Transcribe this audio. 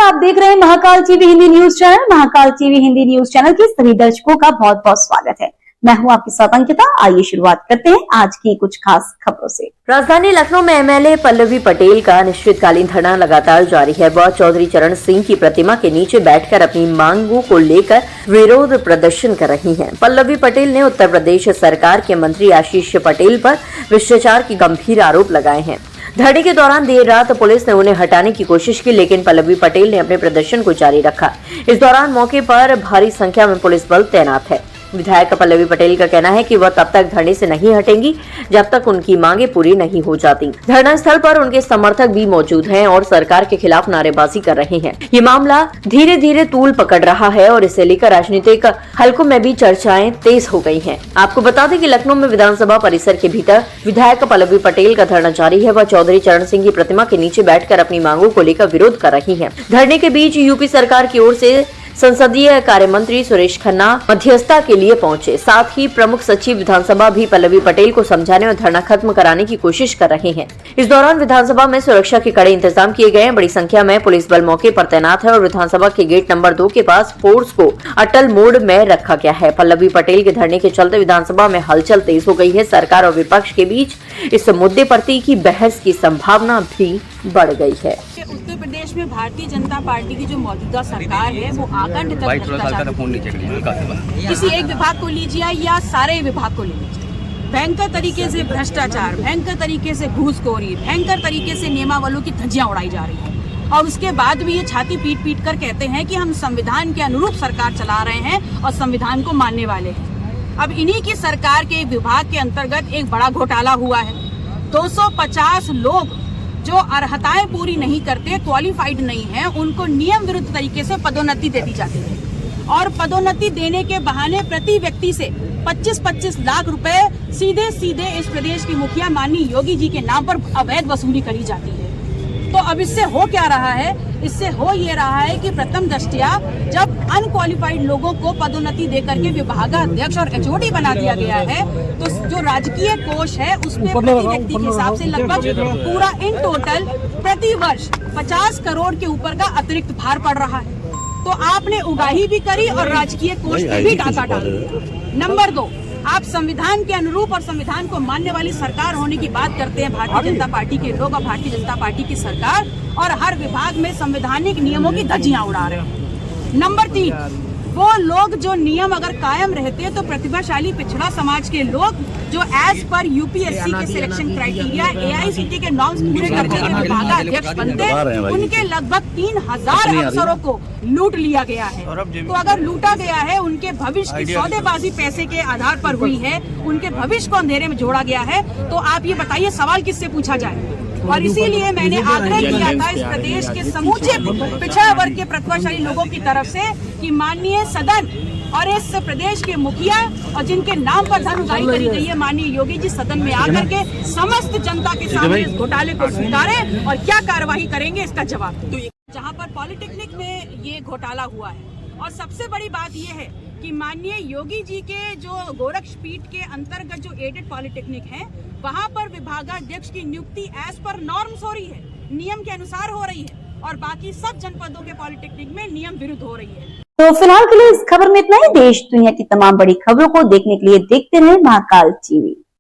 आप देख रहे हैं Mahakal TV Hindi news channel. Mahakal TV Hindi news channel के सभी दर्शकों का बहुत बहुत स्वागत है। मैं हूं आपके साथ अंकिता। आइए शुरुआत करते हैं आज की कुछ खास खबरों से। राजधानी लखनऊ में एमएलए पल्लवी पटेल का अनिश्चितकालीन धरना लगातार जारी है। वह चौधरी चरण सिंह की प्रतिमा के नीचे बैठकर अपनी मांगों को लेकर विरोध प्रदर्शन कर रही हैं। पल्लवी पटेल ने उत्तर प्रदेश सरकार के मंत्री आशीष पटेल पर भ्रष्टाचार की गंभीर आरोप लगाए हैं। धरने के दौरान देर रात पुलिस ने उन्हें हटाने की कोशिश की, लेकिन पल्लवी पटेल ने अपने प्रदर्शन को जारी रखा। इस दौरान मौके पर भारी संख्या में पुलिस बल तैनात है। विधायक पल्लवी पटेल का कहना है कि वह तब तक धरने से नहीं हटेंगी जब तक उनकी मांगे पूरी नहीं हो जाती। धरना स्थल पर उनके समर्थक भी मौजूद हैं और सरकार के खिलाफ नारेबाजी कर रहे हैं। ये मामला धीरे धीरे तूल पकड़ रहा है और इसे लेकर राजनीतिक हलकों में भी चर्चाएं तेज हो गई हैं। आपको बता दें कि लखनऊ में विधानसभा परिसर के भीतर विधायक पल्लवी पटेल का धरना जारी है। वह चौधरी चरण सिंह की प्रतिमा के नीचे बैठकर अपनी मांगों को लेकर विरोध कर रही है। धरने के बीच यूपी सरकार की ओर से संसदीय कार्य मंत्री सुरेश खन्ना मध्यस्थता के लिए पहुंचे। साथ ही प्रमुख सचिव विधानसभा भी पल्लवी पटेल को समझाने और धरना खत्म कराने की कोशिश कर रहे हैं। इस दौरान विधानसभा में सुरक्षा के कड़े इंतजाम किए गए हैं। बड़ी संख्या में पुलिस बल मौके पर तैनात है और विधानसभा के गेट नंबर 2 के पास फोर्स को अटल मोड में रखा गया है। पल्लवी पटेल के धरने के चलते विधानसभा में हलचल तेज हो गई है। सरकार और विपक्ष के बीच इस मुद्दे पर तीखी बहस की संभावना भी बढ़ गई है। उत्तर प्रदेश में भारतीय जनता पार्टी की जो मौजूदा सरकार है वो आकंठ किसी एक विभाग को लीजिए या सारे विभाग को ले लीजिए, भयंकर तरीके से भ्रष्टाचार, भयंकर तरीके से घूसखोरी, भयंकर तरीके से नियमावलियों की धज्जियां उड़ाई जा रही है। और उसके बाद भी ये छाती पीट पीट कर कहते हैं कि हम संविधान के अनुरूप सरकार चला रहे हैं और संविधान को मानने वाले हैं। अब इन्हीं की सरकार के विभाग के अंतर्गत एक बड़ा घोटाला हुआ है। 250 लोग जो अर्हताएं पूरी नहीं करते, क्वालिफाइड नहीं हैं, उनको नियम विरुद्ध तरीके से पदोन्नति दे दी जाती है और पदोन्नति देने के बहाने प्रति व्यक्ति से 25-25 लाख रुपए सीधे सीधे इस प्रदेश की मुखिया माननीय योगी जी के नाम पर अवैध वसूली करी जाती है। तो अब इससे हो क्या रहा है? इससे हो ये रहा है कि प्रथम दृष्टया जब अनक्वालिफाइड लोगों को पदोन्नति देकर के विभागाध्यक्ष और एचओडी बना दिया गया है, तो जो राजकीय कोष है उसमें प्रति व्यक्ति के हिसाब से लगभग पूरा इन टोटल प्रति वर्ष 50 करोड़ के ऊपर का अतिरिक्त भार पड़ रहा है। तो आपने उगाही भी करी और राजकीय कोष में भी डाका डाल दिया। नंबर 2, आप संविधान के अनुरूप और संविधान को मानने वाली सरकार होने की बात करते हैं भारतीय जनता पार्टी के लोग और भारतीय जनता पार्टी की सरकार, और हर विभाग में संवैधानिक नियमों की धज्जियां उड़ा रहे हैं। नंबर 3, वो लोग जो नियम अगर कायम रहते तो प्रतिभाशाली पिछड़ा समाज के लोग जो एज पर यूपीएससी के सिलेक्शन क्राइटेरिया एआईसीटी के नॉर्म्स पूरे करके विभागाध्यक्ष बनते, उनके लगभग 3000 अफसरों को लूट लिया गया है। तो अगर लूटा गया है, उनके भविष्य की सौदेबाजी पैसे के आधार पर हुई है, उनके भविष्य को अंधेरे में जोड़ा गया है, तो आप ये बताइए सवाल किससे पूछा जाए? और इसीलिए मैंने आग्रह किया था इस प्रदेश के समूचे पिछड़ा वर्ग के प्रतिभाशाली लोगों की तरफ से कि माननीय सदन और इस प्रदेश के मुखिया और जिनके नाम पर धन उगाही करी गई है माननीय योगी जी सदन में आकर के समस्त जनता के सामने इस घोटाले को स्वीकारें और क्या कार्यवाही करेंगे इसका जवाब दें। जहां पर पॉलिटेक्निक में ये घोटाला हुआ है, और सबसे बड़ी बात यह है कि माननीय योगी जी के जो गोरक्षपीठ के अंतर्गत जो एडेड पॉलिटेक्निक है, वहां पर विभागाध्यक्ष की नियुक्ति एज पर नॉर्म्स हो रही है, नियम के अनुसार हो रही है, और बाकी सब जनपदों के पॉलिटेक्निक में नियम विरुद्ध हो रही है। तो फिलहाल के लिए इस खबर में इतना ही। देश दुनिया की तमाम बड़ी खबरों को देखने के लिए देखते रहें महाकाल टीवी।